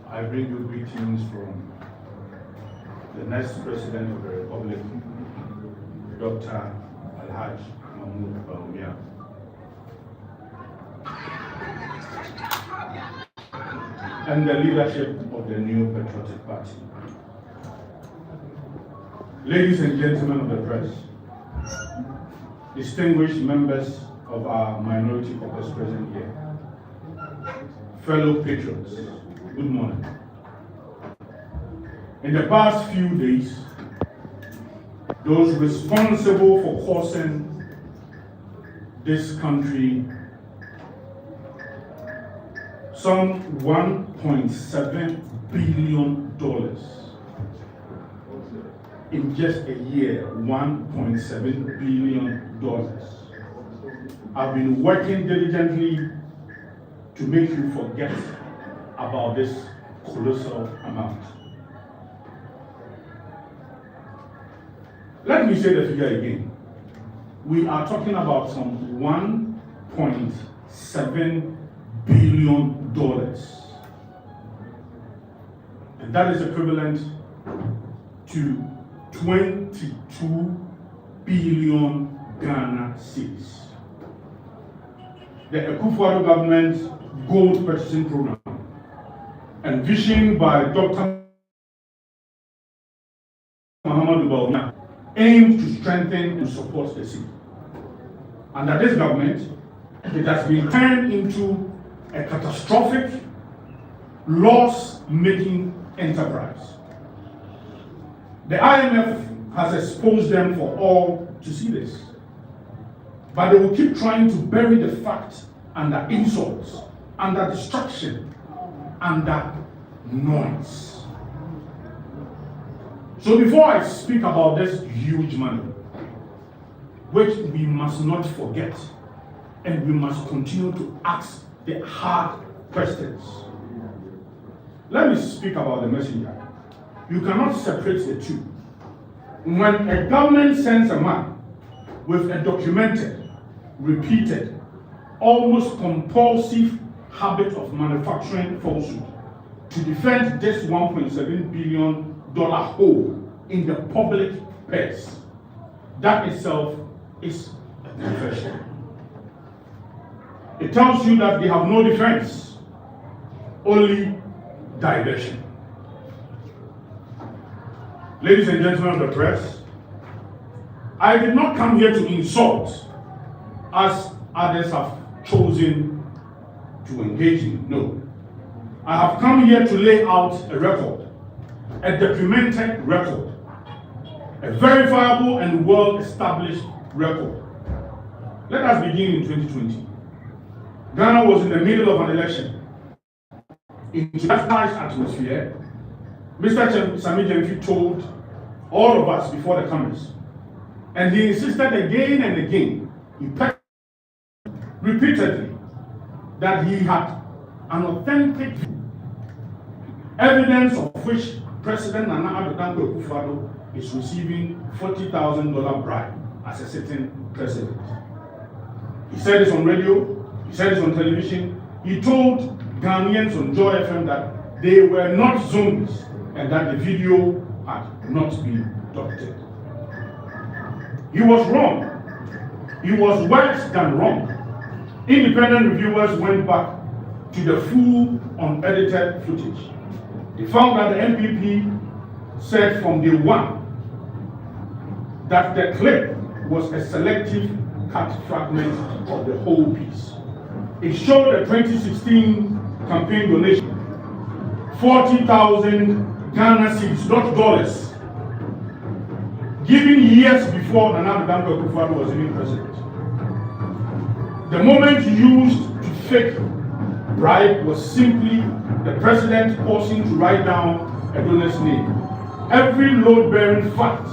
I bring you greetings from the next President of the Republic, Dr. Alhaj Mahmoud Bawumia. And the leadership of the new Patriotic Party. Ladies and gentlemen of the press, distinguished members of our minority caucus present here, fellow patriots, good morning. In the past few days, those responsible for causing this country some $1.7 billion in just a year, $1.7 billion. I've been working diligently to make you forget about this colossal amount. Let me say the figure again. We are talking about some $1.7 billion. And that is equivalent to 22 billion Ghana cedis. The Akufo-Addo government gold purchasing program, envisioned by Dr. Muhammadu Bawumia, aimed to strengthen and support the city. Under this government, it has been turned into a catastrophic, loss-making enterprise. The IMF has exposed them for all to see this. But they will keep trying to bury the fact under insults, under distraction, under noise. So before I speak about this huge money, which we must not forget, and we must continue to ask the hard questions, let me speak about the messenger. You cannot separate the two. When a government sends a man with a documented, repeated, almost compulsive habit of manufacturing falsehood to defend this $1.7 billion hole in the public purse, that itself is a confession. It tells you that they have no defense, only diversion. Ladies and gentlemen of the press, I did not come here to insult, as others have chosen to engage in. No. I have come here to lay out a record, a documented record, a verifiable and well-established record. Let us begin in 2020. Ghana was in the middle of an election. In that nice atmosphere, Mr. Sammy Gyamfi told all of us before the cameras, and he insisted again and again, repeatedly, that he had an authentic evidence of which President Nana B is receiving $40,000 bribe as a sitting president. He said this on radio, he said this on television, he told Ghanaians on Joy FM that they were not zombies and that the video had not been doctored. He was wrong. He was worse than wrong. Independent reviewers went back to the full unedited footage. They found that the NPP said from day one that the clip was a selective cut fragment of the whole piece. It showed a 2016 campaign donation, 40,000 Ghana cedis, not dollars, given years before Nana B was even president. The moment used to fake bribe was simply the president pausing to write down a donor's name. Every load-bearing fact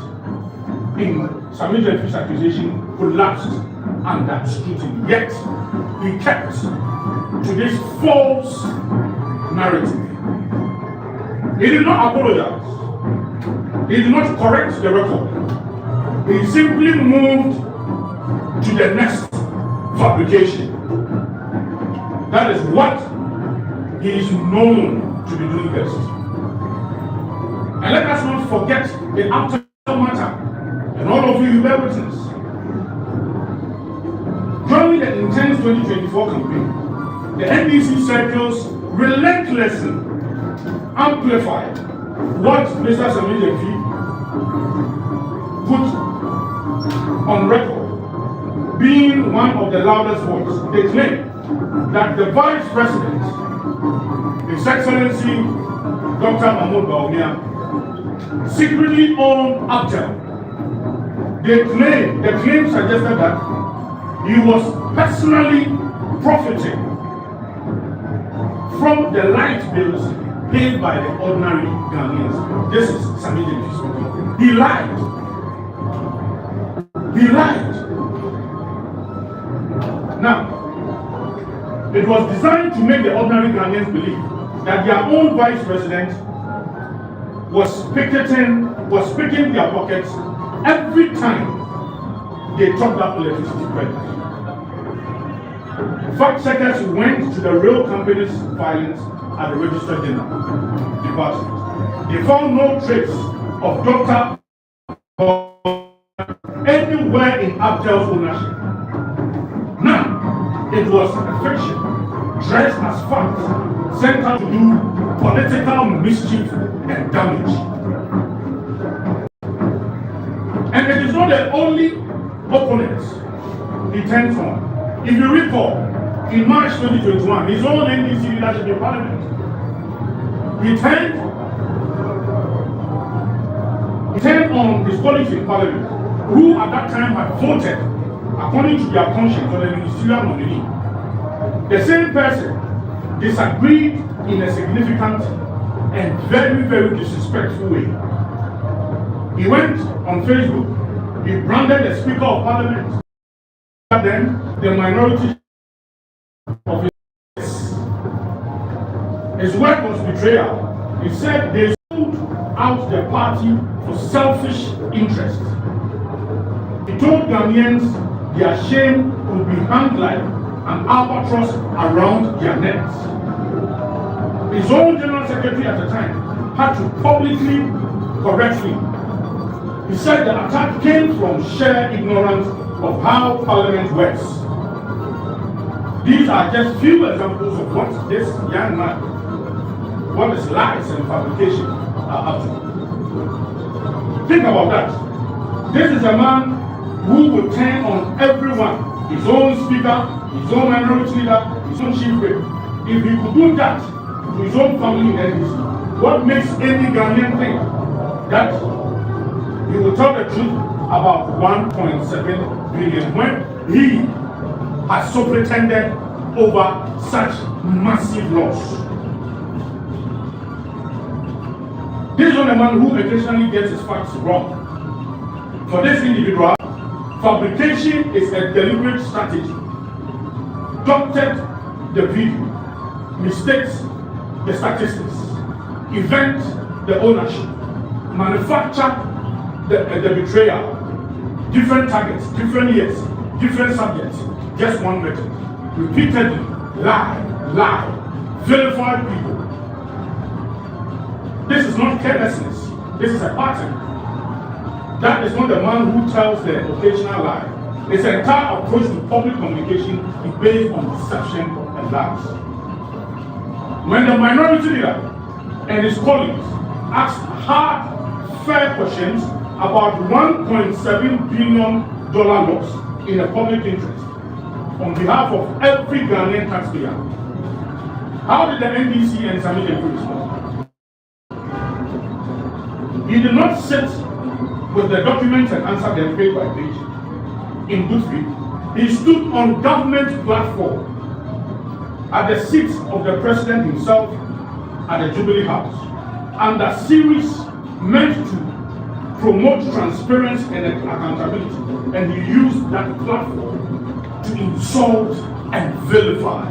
in Sammy Gyamfi's accusation collapsed under scrutiny. Yet, he kept to this false narrative. He did not apologize. He did not correct the record. He simply moved to the next fabrication. That is what he is known to be doing best. And let us not forget the after matter, and all of you bear witness. During the intense 2024 campaign, the NDC circles relentlessly amplified what Mr. Sammy Gyamfi put on record, being one of the loudest voices. They claim that the Vice President, His Excellency Dr. Mahmoud Bawumia, secretly owned Abtel. The claim suggested that he was personally profiting from the light bills paid by the ordinary Ghanaians. This is Sammy Gyamfi speaking. He lied. He lied. Now, it was designed to make the ordinary Ghanaians believe that their own vice president was picking their pockets every time they topped up electricity credit. Fact checkers went to the real company's filings at the Register General Department. They found no trace of Dr. anywhere in Abtel's ownership. Now, it was a fiction, dressed as fact, sent out to do political mischief and damage. And it is not the only opponents he turns on. If you recall, in March 2021, his own NDC leadership in Parliament, he turned on his colleagues in Parliament, who at that time had voted according to their conscience on the ministerial nominee. The same person disagreed in a significant and very, very disrespectful way. He went on Facebook, he branded the Speaker of Parliament, then the minority of his work was betrayal. He said they sold out the party for selfish interests. He told Ghanaians their shame would be hung like an albatross around their necks. His own general secretary at the time had to publicly correct him. He said the attack came from sheer ignorance of how Parliament works. These are just few examples of what this young man, what his lies and fabrication are up to. Think about that. This is a man who would turn on everyone, his own speaker, his own minority leader, his own chief whip. If he could do that to his own family in NDC, what makes any Ghanaian think that he will tell the truth about 1.7 billion when he has so pretended over such massive loss? This is not a man who occasionally gets his facts wrong. For this individual, fabrication is a deliberate strategy. Doctored the video, mistakes the statistics, invent the ownership, manufacture the betrayal, different targets, different years, different subjects, just one method. Repeatedly lie, vilify people. This is not carelessness, this is a pattern. That is not the man who tells the occasional lie. His entire approach to public communication is based on deception and lies. When the minority leader and his colleagues asked hard, fair questions about $1.7 billion loss in the public interest on behalf of every Ghanaian taxpayer, how did the NDC and Sammy Gyamfi respond? He did not sit with the documents and answer them page by page in good faith. He stood on government platform at the seat of the president himself at the Jubilee House under series meant to promote transparency and accountability, and he used that platform to insult and vilify.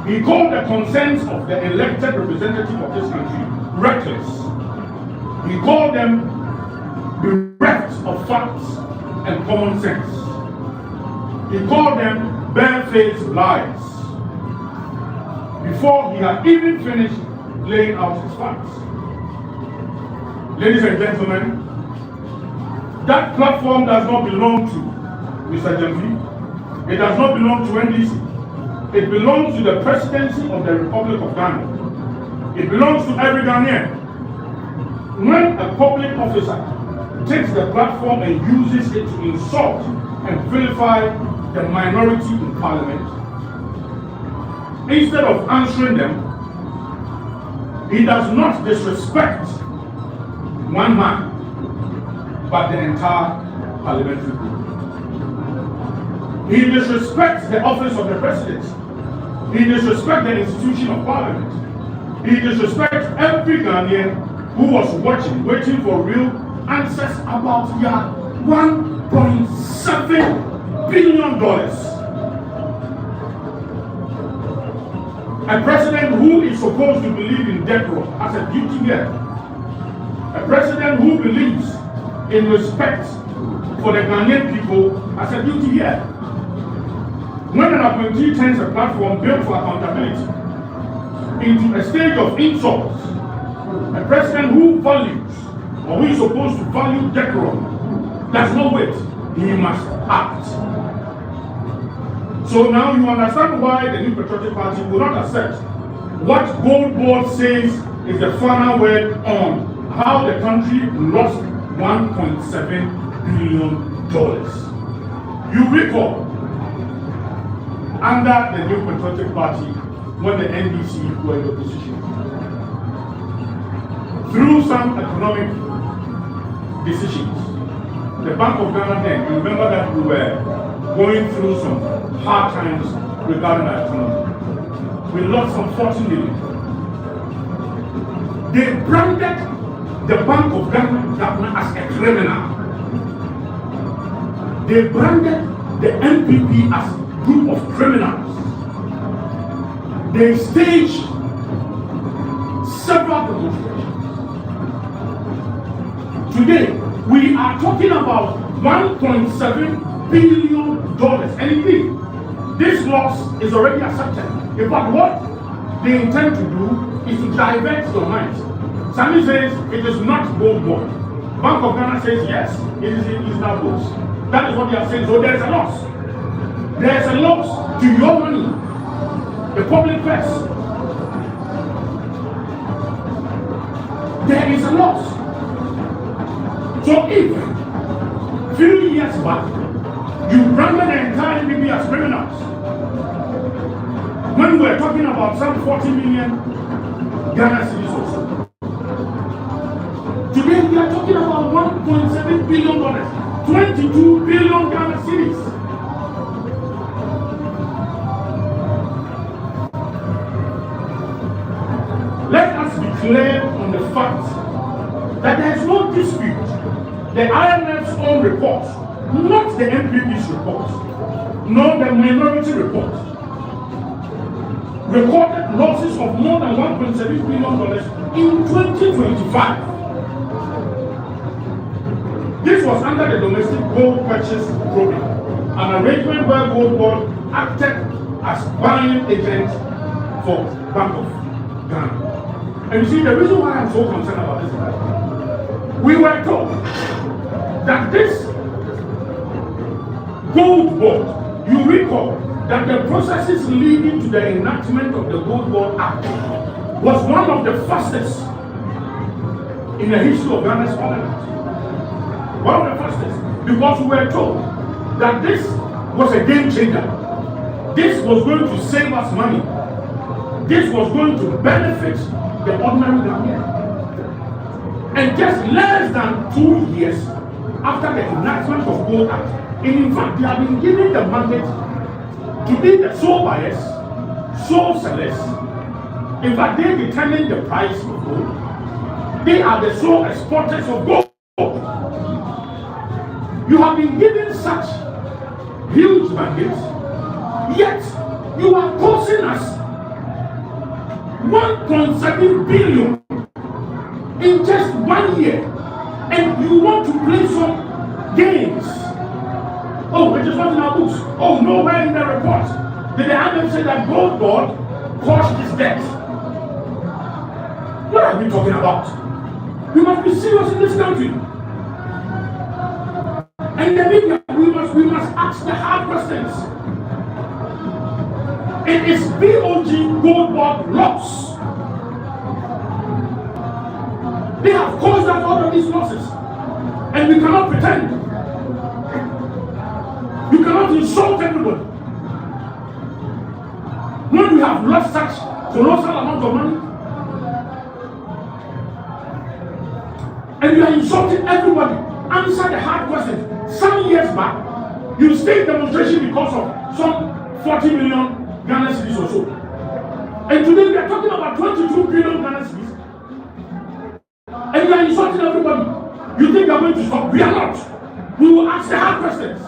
He called the concerns of the elected representative of this country reckless. He called them bereft of facts and common sense. He called them barefaced lies. before he had even finished laying out his facts. Ladies and gentlemen, that platform does not belong to Mr. Gyamfi. It does not belong to NDC. It belongs to the presidency of the Republic of Ghana. It belongs to every Ghanaian. When a public officer takes the platform and uses it to insult and vilify the minority in parliament, instead of answering them, he does not disrespect one man, but the entire parliamentary group. He disrespects the office of the presidency. He disrespects the institution of parliament. He disrespects every Ghanaian who was watching, waiting for real answers about their $1.7 billion. A president who is supposed to believe in decorum has a duty here. A president who believes in respect for the Ghanaian people has a duty here. When an appointee turns a platform built for accountability into a stage of insults, a president who values, or who is supposed to value decorum, does not wait. He must act. So now you understand why the New Patriotic Party will not accept what Goldbod says is the final word on how the country lost $1.7 billion. You recall, under the New Patriotic Party, when the NDC were in the opposition, through some economic decisions, the Bank of Ghana then, you remember that we were going through some hard times regarding our economy. We lost some 40 million. They branded the Bank of Ghana as a criminal. They branded the NPP as a group of criminals. They staged several demonstrations. Today, we are talking about $1.7 billion. And indeed, this loss is already accepted. In fact, what they intend to do is to divert your minds. Sammy says it is not Goldbod. Bank of Ghana says yes, it is not both. That is what they are saying. So there is a loss. There is a loss to your money, the public purse. There is a loss. So if few years back you branded the entire NPP as criminals, when we are talking about some 40 million Ghana cedis also, today we are talking about $1.7 billion, 22 billion Ghana cedis. Let us be clear on the fact that there is no dispute. The IMF's own report, not the NPP's report, nor the minority report, recorded losses of more than $1.7 billion in 2025. This was under the domestic gold purchase program, an arrangement where Goldbod acted as buying agent for Bank of Ghana. And you see, the reason why I'm so concerned about this is that we were told that this Goldbod, you recall that the processes leading to the enactment of the Goldbod Act was one of the fastest in the history of Ghana's parliament. One of the fastest, because we were told that this was a game changer. This was going to save us money. This was going to benefit the ordinary Ghanaian. And just less than 2 years after the enactment of Gold Act, and in fact, they have been given the mandate to be the sole buyers, sole sellers. In fact, they determine the price of gold. They are the sole exporters of gold. You have been given such huge mandates, yet you are causing us $1.7 billion in just 1 year, and you want to play some games. Oh, it is not in our books. Oh, nowhere in the report did the IMF say that Goldbod caused this death. What are we talking about? We must be serious in this country. And the media, we must ask the hard questions. It is BOG Goldbod loss. They have caused us all of these losses. And we cannot pretend. You cannot insult everybody. When we have lost such colossal amount of money, and you are insulting everybody, answer the hard question. Some years back, you stayed demonstration because of some 40 million Ghana cedis or so. And today we are talking about 22 billion Ghana cedis. And you are insulting everybody. You think we are going to stop? We are not. We will ask the hard questions.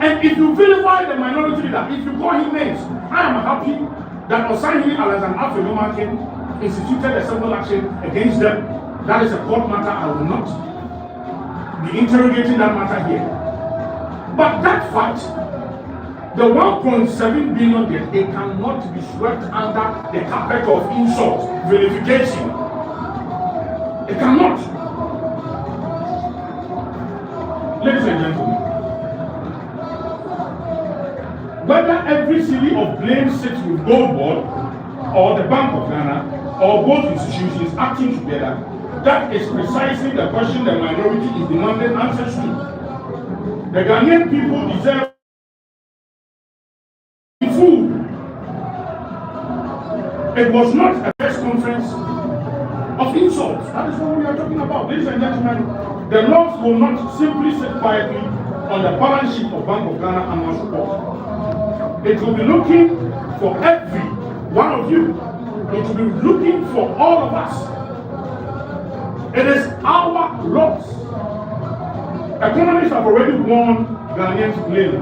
And if you vilify the minority leader, if you call him names, I am happy that Osahini Alexander Afenyo-Markin instituted a civil action against them. That is a court matter. I will not be interrogating that matter here. But that fact, the 1.7 billion debt, it cannot be swept under the carpet of insult, vilification. It cannot. Ladies and gentlemen, whether every city of blame sits with Goldbod or the Bank of Ghana or both institutions acting together, that is precisely the question the minority is demanding answers to. The Ghanaian people deserve food. It was not a press conference of insults. That is what we are talking about. Ladies and gentlemen, the laws will not simply sit quietly on the balance sheet of Bank of Ghana annual report. It will be looking for every one of you. It will be looking for all of us. It is our loss. Economists have already warned Ghanaians plainly.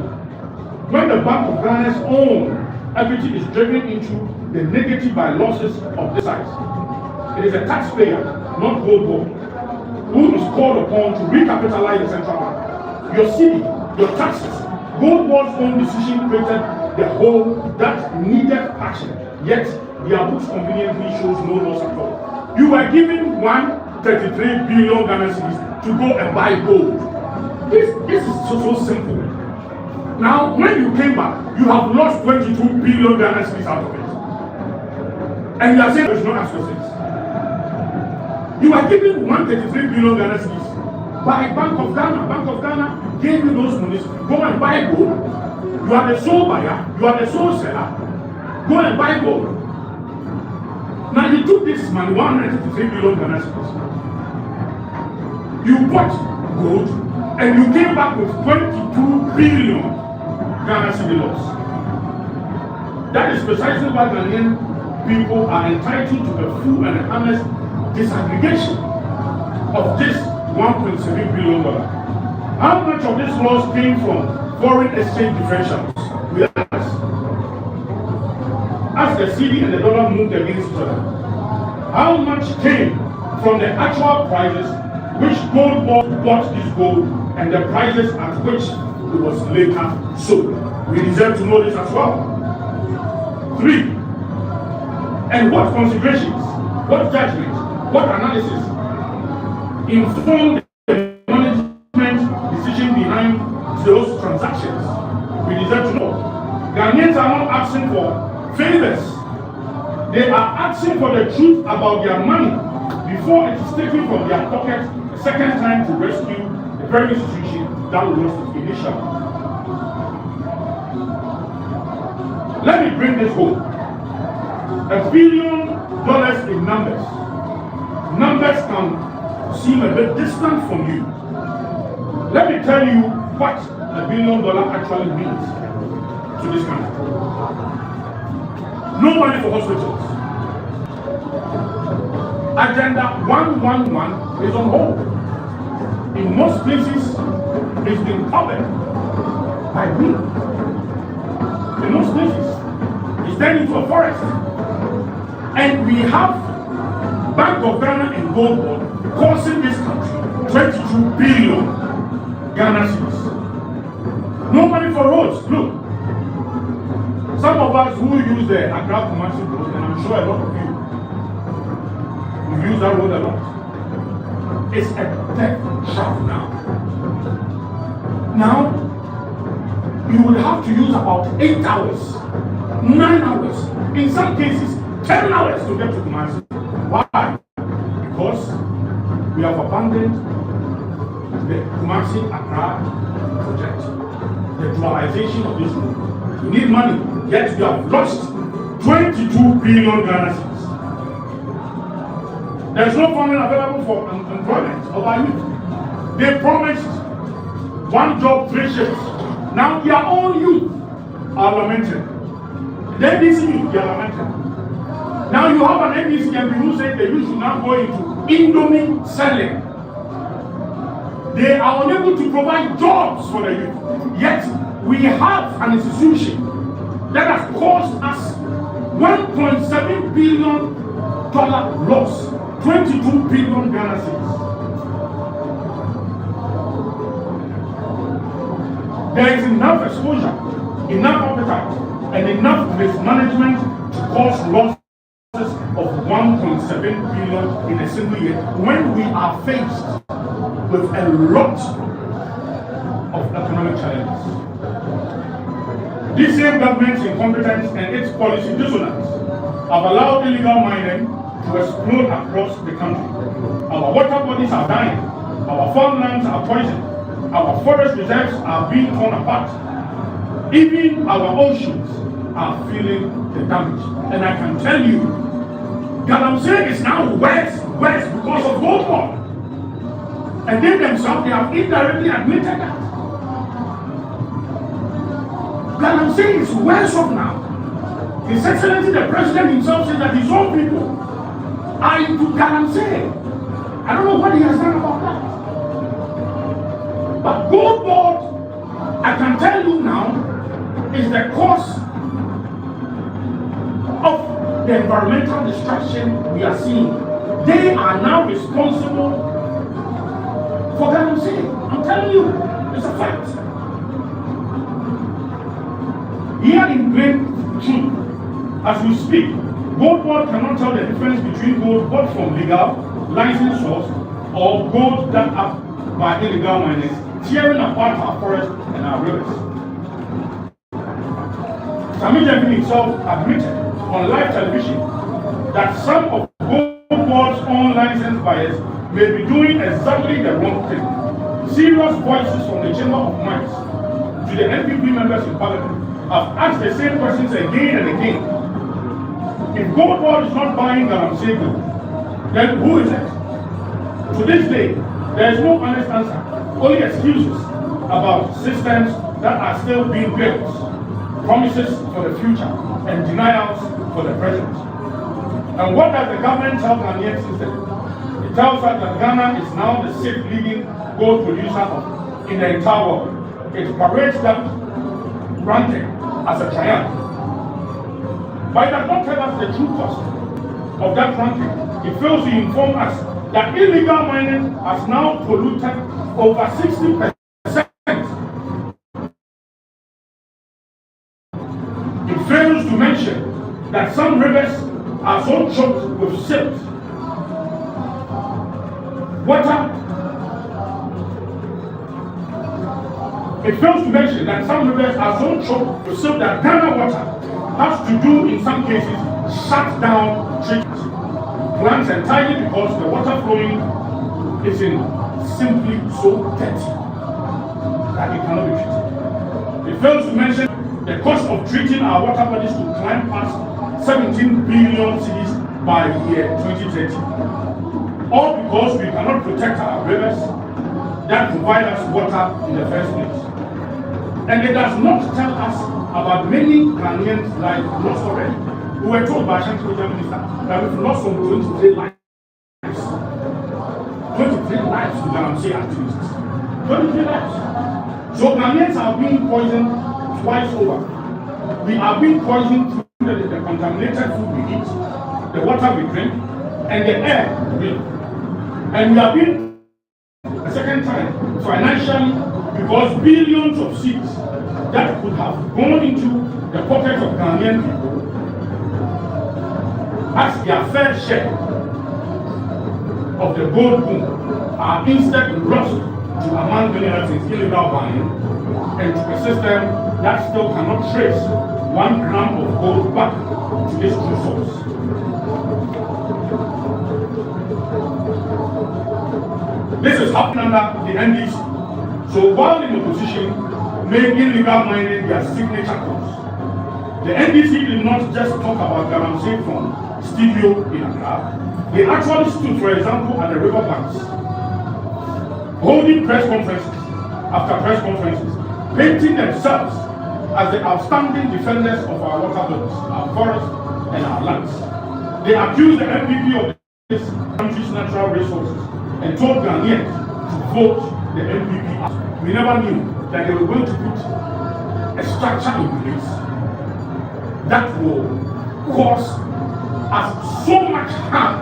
When the Bank of Ghana's own equity is driven into the negative by losses of this size, it is a taxpayer, not Goldbod, who is called upon to recapitalize the central bank. Your city, your taxes, Goldbod's own decision created the hole that needed action, yet their books conveniently shows no loss at all. You were given 133 billion Ghana cedis to go and buy gold. This is so simple. Now, when you came back, you have lost 22 billion Ghana cedis out of it. And you are saying there is no assurance. You are given 133 billion Ghana cedis by Bank of Ghana. Bank of Ghana gave you those monies. Go and buy gold. You are the sole buyer. You are the sole seller. Go and buy gold. Now you took this money, 133 billion Ghana cedis. You bought gold and you came back with 22 billion Ghana cedi loss. That is precisely why Ghanaian people are entitled to a full and honest disaggregation of this $1.7 billion. How much of this loss came from foreign exchange differentials? We ask. As the cedi and the dollar moved against each other, how much came from the actual prices which Goldbod bought this gold and the prices at which it was later sold? We deserve to know this as well. 3. And what considerations, what judgment, what analysis informed the management decision behind those transactions? We deserve to know. Ghanaians are not asking for favors. They are asking for the truth about their money before it is taken from their pocket a second time to rescue the very institution that lost it initially. Let me bring this home. $1 billion in numbers. Numbers can seem a bit distant from you. Let me tell you what $1 billion actually means to this country. No money for hospitals. Agenda 111 is on hold. In most places, it's been covered by wind. In most places, it's turned into a forest. And we have Bank of Ghana and Goldbod costing this country 22 billion Ghana cedis. No money for roads. Look, Some of us who use the Accra Kumasi road, and I'm sure a lot of you use that road a lot, it's a death trap now. Now, you will have to use about 8 hours, 9 hours, in some cases 10 hours to get to Kumasi. Why? Because we have abandoned the Kumasi Accra project, the dualization of this road. We need money, yet we have lost 22 billion Ghana cedis. There is no funding available for employment of our youth. They promised 1 job, 3 shifts. Now their own youth are lamented. The NDC youth, they are lamented. Now you have an NDC MP who said the youth should now go into Indomie selling. They are unable to provide jobs for the youth. Yet we have an institution that has caused us $1.7 billion loss, 22 billion Ghana cedis. There is enough exposure, enough appetite, and enough mismanagement to cause losses of 1.7 billion in a single year when we are faced with a lot of economic challenges. This same government's incompetence and its policy dissonance have allowed illegal mining to explode across the country. Our water bodies are dying, our farmlands are poisoned, our forest reserves are being torn apart. Even our oceans are feeling the damage. And I can tell you, Galamsey is now worse because of Goldbod. And they themselves, they have indirectly admitted that. Galamsey is worse off now. His Excellency the President himself said that his own people are into Galamsey. I don't know what he has done about that. But Goldbod, I can tell you now, is the cause of the environmental destruction we are seeing. They are now responsible for Galamsey. I'm telling you, it's a fact. Here in Green Tree, as we speak, Goldbod cannot tell the difference between gold bought from legal, licensed source, or gold dug up by illegal miners, tearing apart our forests and our rivers. Sammy Gyamfi himself admitted on live television that some of Goldbod's own licensed buyers may be doing exactly the wrong thing. Serious voices from the Chamber of Mines to the NPP members in Parliament have asked the same questions again and again. If Goldbod is not buying Galamsey gold, then who is it? To this day, there is no honest answer, only excuses about systems that are still being built, promises for the future, and denials for the present. And what does the government tell Ghanaians instead? It tells us that Ghana is now the 6th leading gold producer in the entire world. It parades that ranking as a triumph. But it does not tell us the true cost of that ranking. It fails to inform us that illegal mining has now polluted over 60%. It fails to mention that some rivers are so choked with silt, water. It fails to mention that some rivers are so choked with silt that Ghana water has to do, in some cases, shut down treatment plants entirely because the water flowing is simply so dirty that it cannot be treated. It fails to mention the cost of treating our water bodies to climb past 17 billion cedis by year 2030. All because we cannot protect our rivers that provide us water in the first place. And it does not tell us about many Ghanaians' lives lost already. We were told by Ashanti Minister that we've lost some 23 lives. 23 lives to Galamsey activists. 23 lives. So Ghanaians are being poisoned twice over. We are being poisoned through the contaminated food we eat, the water we drink, and the air we breathe. And we are being a second time financially because billions of seeds that could have gone into the pockets of Ghanaian people as their fair share of the gold boom are instead lost to among minerals in illegal buying and to a system that still cannot trace 1 gram of gold back to its true source. This is happening under the NDC. So while in opposition, making illegal mining their signature cause, the NDC did not just talk about Galamsey from studio in Accra. They actually stood, for example, at the riverbanks, holding press conferences after press conferences, painting themselves as the outstanding defenders of our water bodies, our forests, and our lands. They accused the NPP of this country's natural resources and told Ghanaians to vote the NPP out. We never knew that they were going to put a structure in place that will cause us so much harm.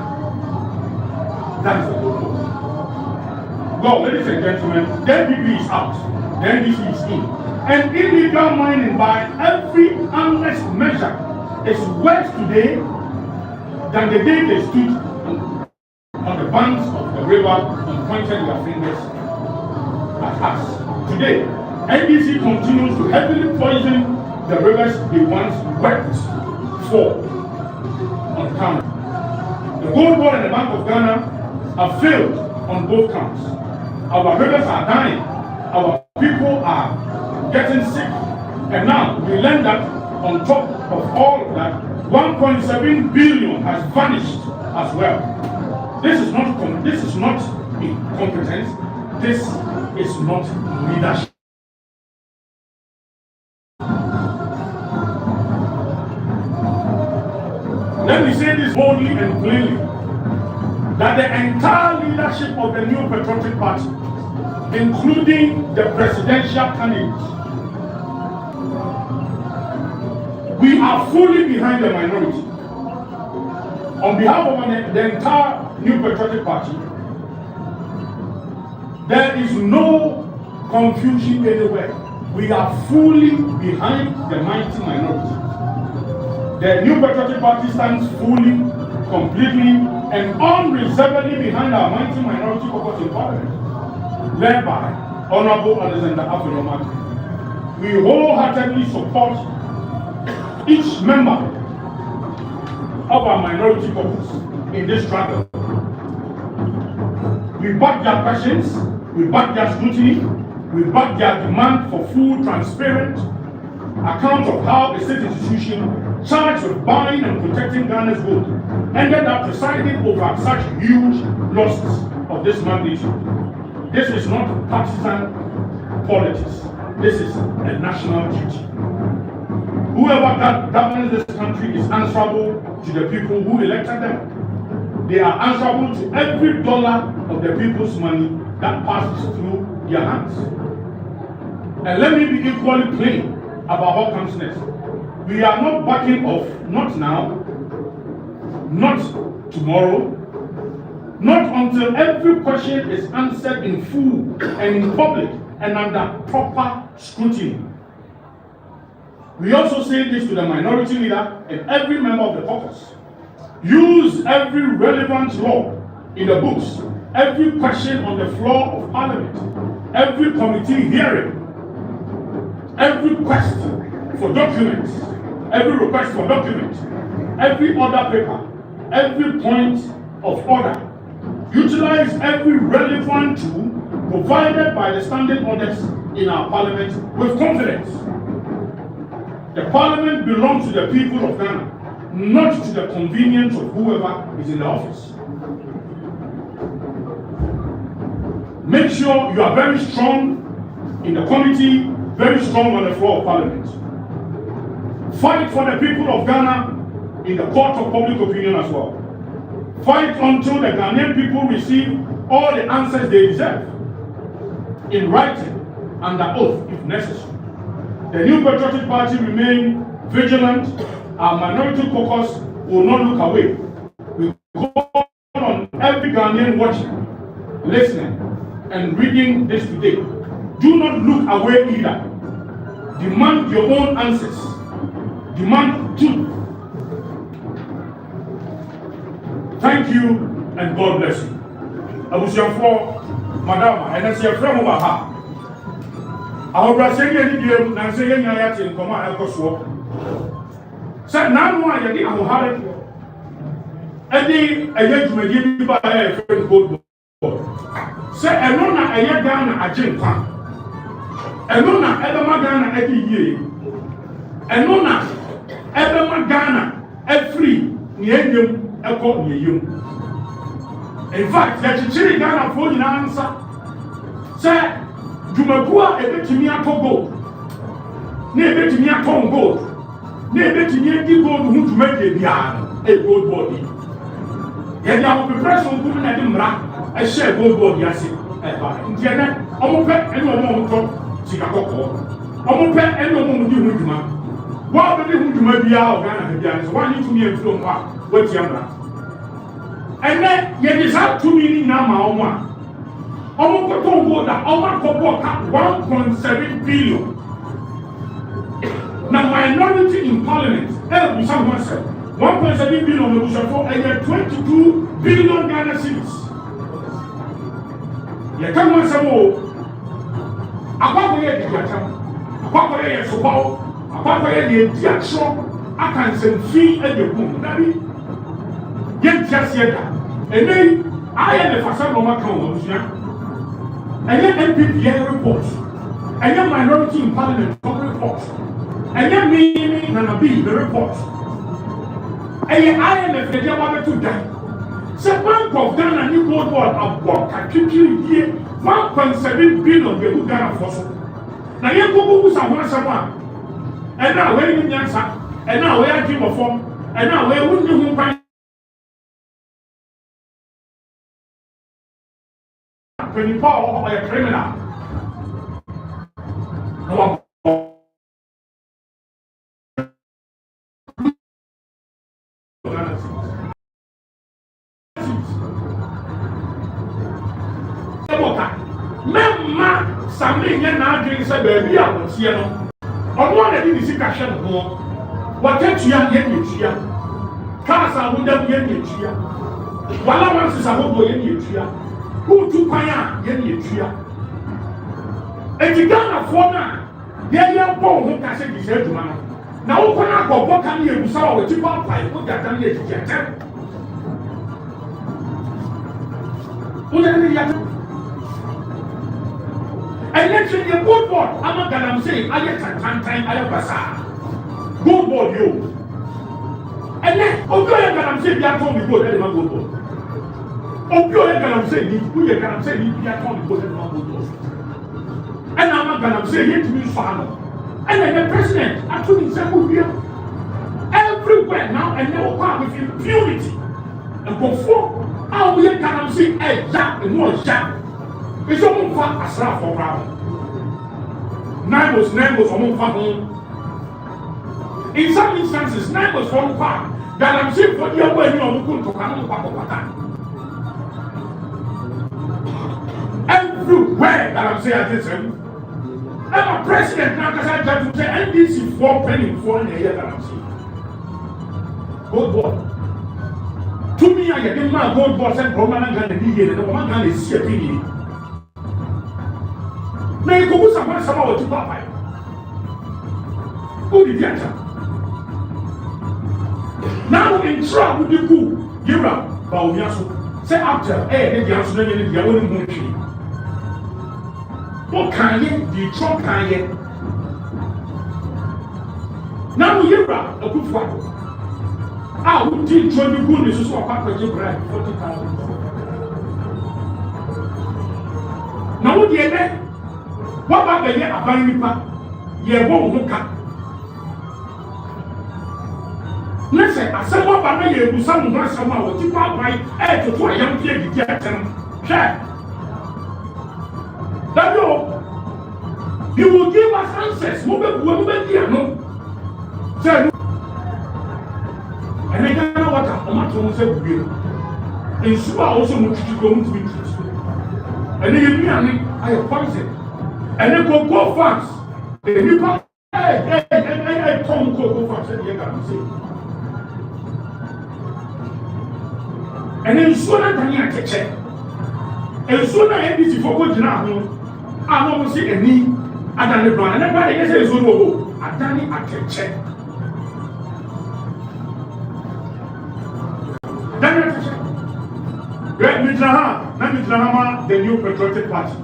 That is the whole point. Well, ladies and gentlemen, the NPP is out, the NDC is in. And illegal mining by every honest measure is worse today than the day they stood on the banks of the river and pointed their fingers at us. Today, NDC continues to heavily poison the rivers they once wept for on count. The Goldbod and the Bank of Ghana have failed on both counts. Our rivers are dying, our people are getting sick, and now we learn that on top of all of that, 1.7 billion has vanished as well. This is not incompetence, this is not leadership. Let me say this boldly and plainly, that the entire leadership of the New Patriotic Party, including the presidential candidates, we are fully behind the minority. On behalf of the entire New Patriotic Party, there is no confusion anywhere. We are fully behind the mighty minority. The New Patriotic Party stands fully, completely, and unreservedly behind our mighty minority caucus in Parliament, led by Honorable Alexander Afenyo-Markin. We wholeheartedly support each member of our minority caucus in this struggle. We back their questions, we back their scrutiny, we back their demand for full, transparent account of how a state institution charged with buying and protecting Ghana's gold ended up presiding over such huge losses of this magnitude. This is not partisan politics. This is a national duty. Whoever governs this country is answerable to the people who elected them. They are answerable to every dollar of the people's money that passes through their hands. And let me be equally plain about what comes next. We are not backing off, not now, not tomorrow, not until every question is answered in full and in public and under proper scrutiny. We also say this to the minority leader and every member of the caucus. Use every relevant law in the books, every question on the floor of Parliament, every committee hearing, every request for documents, every other paper, every point of order. Utilize every relevant tool provided by the standing orders in our Parliament with confidence. The Parliament belongs to the people of Ghana, not to the convenience of whoever is in the office. Make sure you are very strong in the committee, very strong on the floor of Parliament. Fight for the people of Ghana in the court of public opinion as well. Fight until the Ghanaian people receive all the answers they deserve, in writing, under oath if necessary. The New Patriotic Party remain vigilant. Our minority caucus will not look away. We call on every Ghanaian watching, listening, and reading this today. Do not look away either. Demand your own answers. Demand truth. Thank you and God bless you. Abusiafo, madam, and as your friend over her. Our Brazilian idiom, Nancy Yat in Coma Elcoswap. Said now one again, I will have it. Eddie, a young to give by a friend Goldbod. Say, a nona a young Ghana a gin pan. A nona ever Magana every year. A nona ever Magana every near you, a court near you. In fact, that you chili Ghana for an answer. Say, Jumabua a bit to me a gold. Near bit to me a gold. Near bit to me a gold who to make a gold body. Yet I will be present woman at the Mra. I share Goldbod Yassi. Indiana, I'm a pet and no more Chicago. I'm a pet and no more Duma. What the Duma be out of Ghana? One to me and from what Yamra. And then, yet is up to me now, my own one. I'm a water, I'm a 1.7 billion. Now, minority in parliament, someone said 1.7 billion and 22 billion Ghana cedis. You come on some more. A papa here, the Yatam, a papa here, so a papa here, the Yatro, I can send fee at the boom. Yet just yet, and then I am the facade of my country. And then NPP reports, and then minority in parliament reports, and then me, Nana B, the reports. And then I am the Federal to die. So Bank of Ghana new Goldbod a book a year 1.7 billion the Ghana fossil. Now you go who's a one, and now where you answer, and now where I give a form, and now where wouldn't you find when you fall or a criminal? No. Memma Sammy Gyamfi said, baby, I will see you. On one of these discussions, what takes you young here? Cars are with them here. While I want to say, I will go in here. Who to Paya in here? And you got a phone. They are born who can say this to man. Now, open up or what can you saw with you? I put that on here. And let's say the Goldbod, I'm not gonna say, I get a time, I have a sa. Goldbod, you. And then, oh, you're gonna say, you're told me go, let him go. Oh, you're gonna say, you're gonna say, you're told me go, let him go. And I'm not gonna say, yet to be father. And then the president, actually, himself here. Everywhere now, and they will come with impunity. And before, how we can say, a jack and more jack. It's almost far as rough for round. Nine was almost far home. In some instances, nine was from far. That I'm saying for the way you are going to come up. Everywhere that I'm saying at this time, I'm a president now because I try to say NDC 4 penny for in a year that I'm saying. Goldbod. To me, I get my Goldbod said, Roman and the and the woman can see a penny. May go with someone to Papa. Who did that? Now in trouble with the coup, Yura, Bauyasu, say after, the answer in the own country. What can you, the Trump can you? Now Yura, a good father. I would teach you the good is so apart from your brand, 40,000. Now what do you know? What about the year about Nipa? Ye won't hook up. Listen, I said, what about you? You some one someone will keep out my head to a young kid to get them. Check. That you will give us answers. Move here, no. Say, and I don't know what I'm going to say. And Suba also wants to go into it. And then I have poison. And then go fast. The people I'm saying. And then sooner than you can check. And sooner NPC for good now, I don't see any other brand. And everybody gets a zone. I done I can check. Then I check. Midraha, the new patriotic party.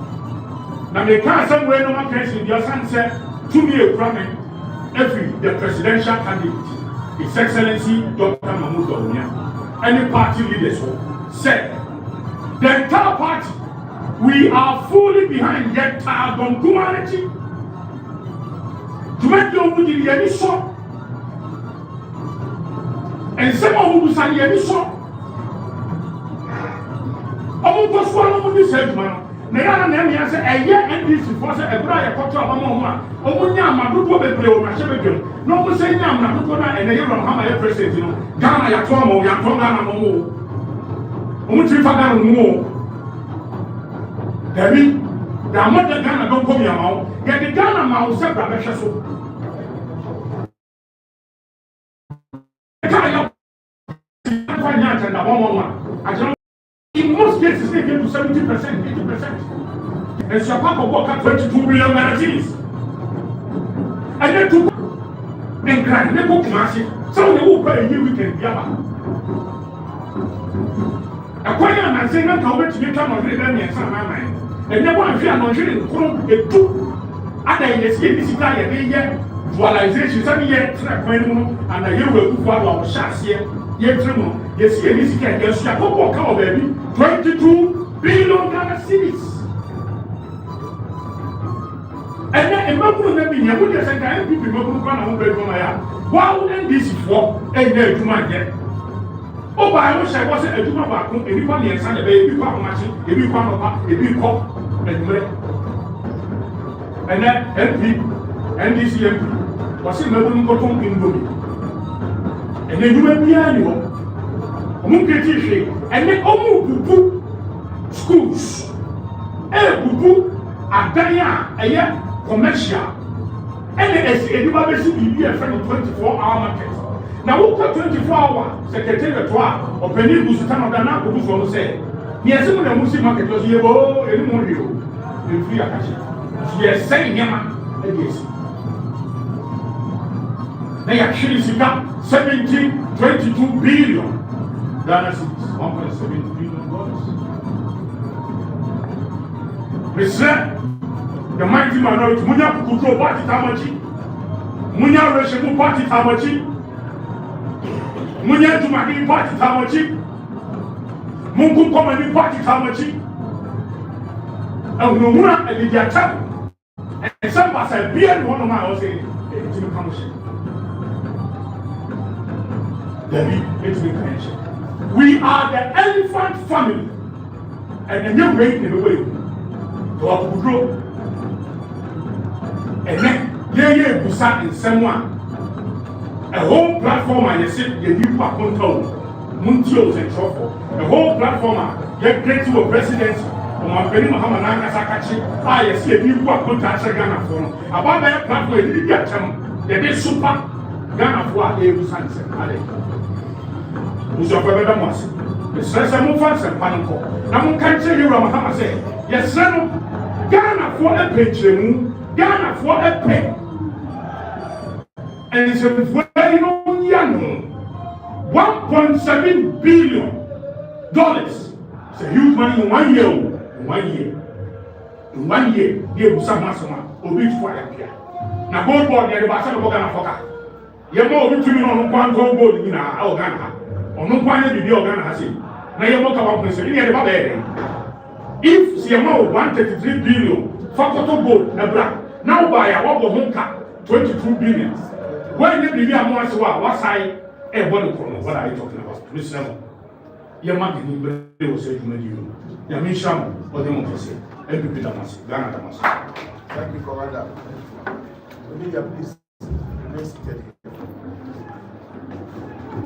Now they can't somewhere no one cares in your son said to me a crime every the presidential candidate, His Excellency Dr. Mahmoud Bawumia, any party leaders said the entire party we are fully behind the entire humanity to make your wood in any shop and some of who say any shop. Omo ko so no mo say man na ya na me say NDC for say ebra ya koto omo a omo nya amadodo bebre o ma shebedwem no mo say nya amadodo na ene yero no hama ya president no Ghana ya to mo ya to Ghana mo omo tri fa Ghana mo David da mo de Ghana don come ya ma ya de Ghana ma o se bra be hwe so ka ya fa nya ta na mo in most cases, they get to 70%, 80%. And Shapako work at 22 billion Nigerians. And then to and grand, they go commercial. Some of the who pay a year weekend, Yaba. A quiet and saying that how much you come on the enemy and some man. And never want to fear no children, Krum, a two. Other yes, this is like a year, dualization, some year, track and a year will go our shots here. Yes, yes, yes, Shapako, baby. 22 billion Ghana cedis. And then a member of the media would have said that NPP wow, NDC for a day to my yet. Oh, but I wish I wasn't a Juma back, and you want me and Sunday, baby, machine, if you come up, if you call, and then NDC MP was in Melbourne Cotton in Bumi. And then you may be annual. And then Omu schools. Bubu Adaya, a year commercial. And then a be a friend of 24-hour market. Now, who got 24-hour secretary or Penny Busutan of Dana Bubu from say, yes, when the Muslim market was here, oh, any more you in free action. Yes, saying Yama, yes. They actually sit up 22 billion. Ghana cedis, $1.7 billion. Mr. The mighty minority, Munya Kukuto party Tamachi, Munya Reshimu party Tamachi, Munya Tumaki party Tamachi, Mungu Komani party Tamachi, and Numuna and the attack. And some of us have been one of my own saying, it's in the commission. It's in the connection. We are the elephant family, and the new rate in the way to our grow. And then, Busa in someone a whole platform. I said, the new control Muntios and Truffle, a whole platform. Get great to a presidency. My penny Mahamana Sakachi, I see a new contact Ghana for about that platform. It did get them. They did super Ghana for a Busan. Who's your brother Moss? The Sesame Fans and Panko. Now, can't say you Ramahama say, yes, son, Ghana for a page, Ghana for a pen. And it's a very young $1.7 billion. It's a huge money in 1 year. In 1 year. In 1 year, there was some massama, or which for a year. Now, Goldbod, you're the Basan of Ghana Foka. You're more between on one Goldbod in our Ghana. On no point to be organizing. Now you walk about this. If CMO 133 billion, Fakoto Gold, now buy a wobble home car, 22 billion. When you be a more so, what side a body chrono? What are you talking about? Please, no. Your marketing will say to you. Yamisham, or the Montese, NPP Nana B, Ghana Damas. Thank you for that. Please, next